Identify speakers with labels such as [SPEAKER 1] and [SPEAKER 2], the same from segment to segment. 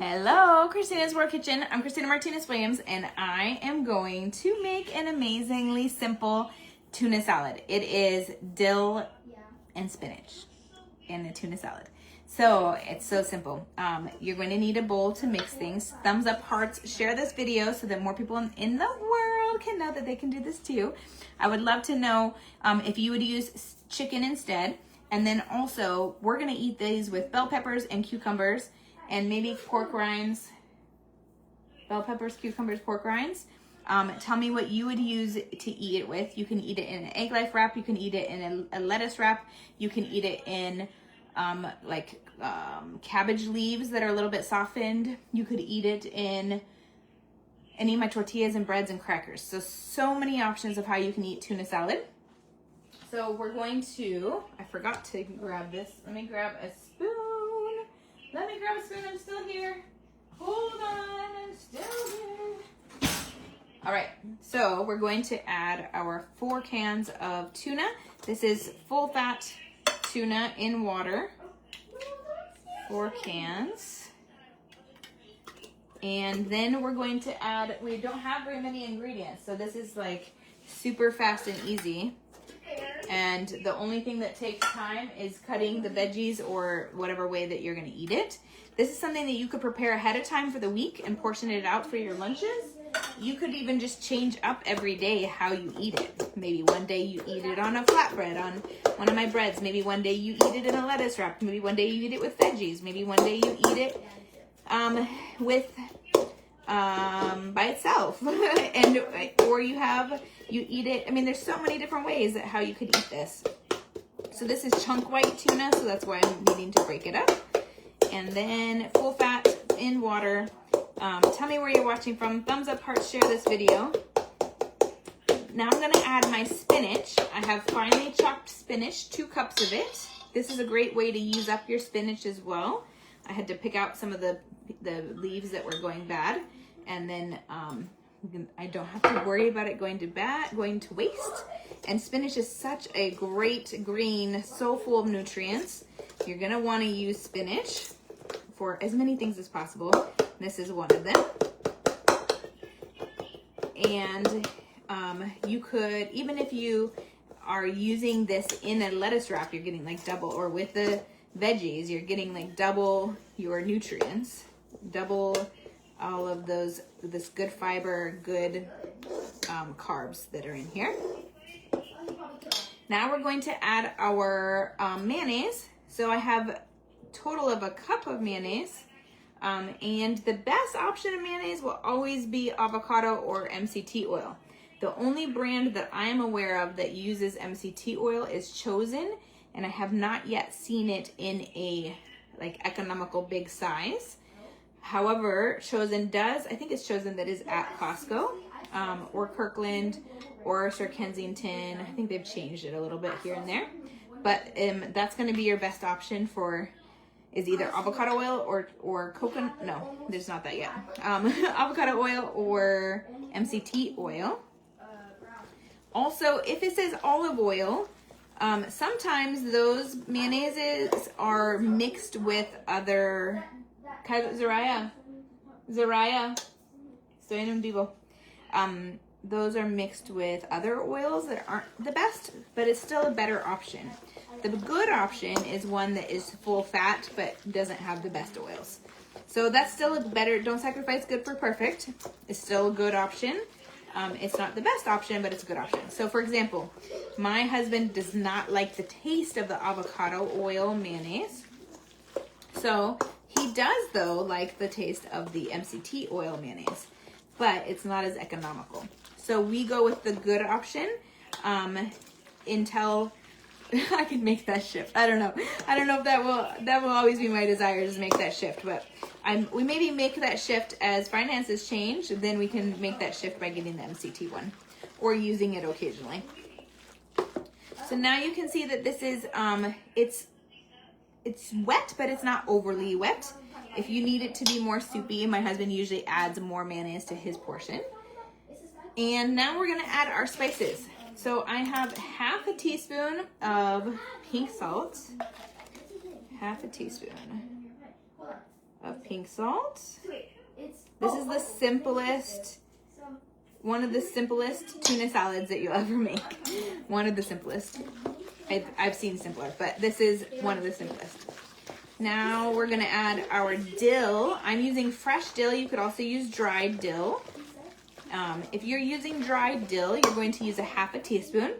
[SPEAKER 1] Hello, Christina's World Kitchen. I'm Christina Martinez-Williams, and I am going to make an amazingly simple tuna salad. It is dill and spinach in a tuna salad. So it's so simple. You're going to need a bowl to mix things. Thumbs up, hearts, share this video so that more people in the world can know that they can do this too. I would love to know if you would use chicken instead. And then also, we're gonna eat these with bell peppers and cucumbers and maybe pork rinds. Bell peppers, cucumbers, pork rinds. Tell me what you would use to eat it with. You can eat it in an egg life wrap. You can eat it in a lettuce wrap. You can eat it in cabbage leaves that are a little bit softened. You could eat it in any of my tortillas and breads and crackers. So many options of how you can eat tuna salad. So we're going to, I forgot to grab this. Let me grab a spoon. I'm still here. Hold on, I'm still here. All right, so we're going to add our 4 cans of tuna. This is full fat tuna in water. 4 cans. And then we're going to add, we don't have very many ingredients, so this is like super fast and easy. And the only thing that takes time is cutting the veggies or whatever way that you're going to eat it. This is something that you could prepare ahead of time for the week and portion it out for your lunches. You could even just change up every day how you eat it. Maybe one day you eat it on a flatbread on one of my breads. Maybe one day you eat it in a lettuce wrap. Maybe one day you eat it with veggies. Maybe one day you eat it by itself. Or you eat it. I mean, there's so many different ways that how you could eat this. So this is chunk white tuna, so that's why I'm needing to break it up. And then full fat in water. Tell me where you're watching from. Thumbs up, hearts, share this video. Now I'm going to add my spinach. I have finely chopped spinach, 2 cups of it. This is a great way to use up your spinach as well. I had to pick out some of the leaves that were going bad, and then I don't have to worry about it going to waste. And spinach is such a great green, so full of nutrients. You're going to want to use spinach for as many things as possible. This is one of them. And you could, even if you are using this in a lettuce wrap, you're getting like double, or with the veggies, you're getting like double your nutrients, double all of those, this good fiber, good carbs that are in here. Now we're going to add our mayonnaise. So I have a total of a cup of mayonnaise. And the best option of mayonnaise will always be avocado or MCT oil. The only brand that I am aware of that uses MCT oil is Chosen, and I have not yet seen it in a like economical big size. However, Chosen does, I think it's Chosen that is at Costco, or Kirkland, or Sir Kensington. I think they've changed it a little bit here and there. But that's going to be your best option for, is either avocado oil or coconut, no, there's not that yet. Avocado oil or MCT oil. Also, if it says olive oil, sometimes those mayonnaises are mixed with other, Zaraya, estoy en un vivo. Those are mixed with other oils that aren't the best, but it's still a better option. The good option is one that is full fat, but doesn't have the best oils. So that's still a better, don't sacrifice good for perfect. It's still a good option. It's not the best option, but it's a good option. So for example, my husband does not like the taste of the avocado oil mayonnaise. So he does though like the taste of the MCT oil mayonnaise, but it's not as economical. So we go with the good option until I can make that shift. I don't know if that will always be my desire, is make that shift, but we maybe make that shift as finances change. Then we can make that shift by getting the MCT one or using it occasionally. So now you can see that this is it's wet, but it's not overly wet. If you need it to be more soupy, my husband usually adds more mayonnaise to his portion. And now we're gonna add our spices. So I have half a teaspoon of pink salt, half a teaspoon of pink salt. This is the simplest, one of the simplest tuna salads that you'll ever make. One of the simplest. I've seen simpler, but this is one of the simplest. Now we're gonna add our dill. I'm using fresh dill. You could also use dried dill. If you're using dried dill, you're going to use a half a teaspoon.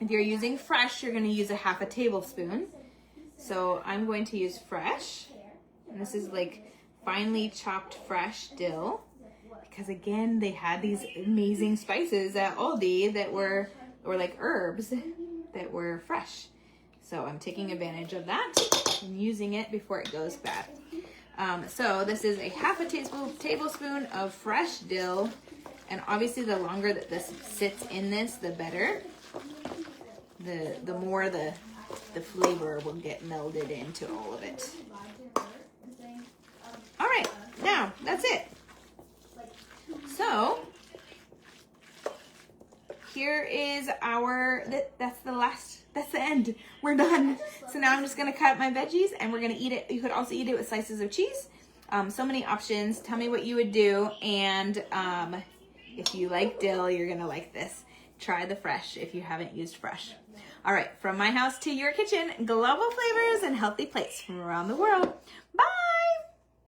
[SPEAKER 1] If you're using fresh, you're gonna use a half a tablespoon. So I'm going to use fresh. And this is like finely chopped fresh dill. Because again, they had these amazing spices at Aldi that were like herbs that were fresh. So I'm taking advantage of that and using it before it goes bad. So this is a half a tablespoon of fresh dill. And obviously the longer that this sits in this, the better. The more the flavor will get melded into all of it. All right, now that's it. So here is our, that's the end. We're done. So now I'm just gonna cut my veggies and we're gonna eat it. You could also eat it with slices of cheese. So many options. Tell me what you would do. And if you like dill, you're gonna like this. Try the fresh if you haven't used fresh. All right, from my house to your kitchen, global flavors and healthy plates from around the world. Bye.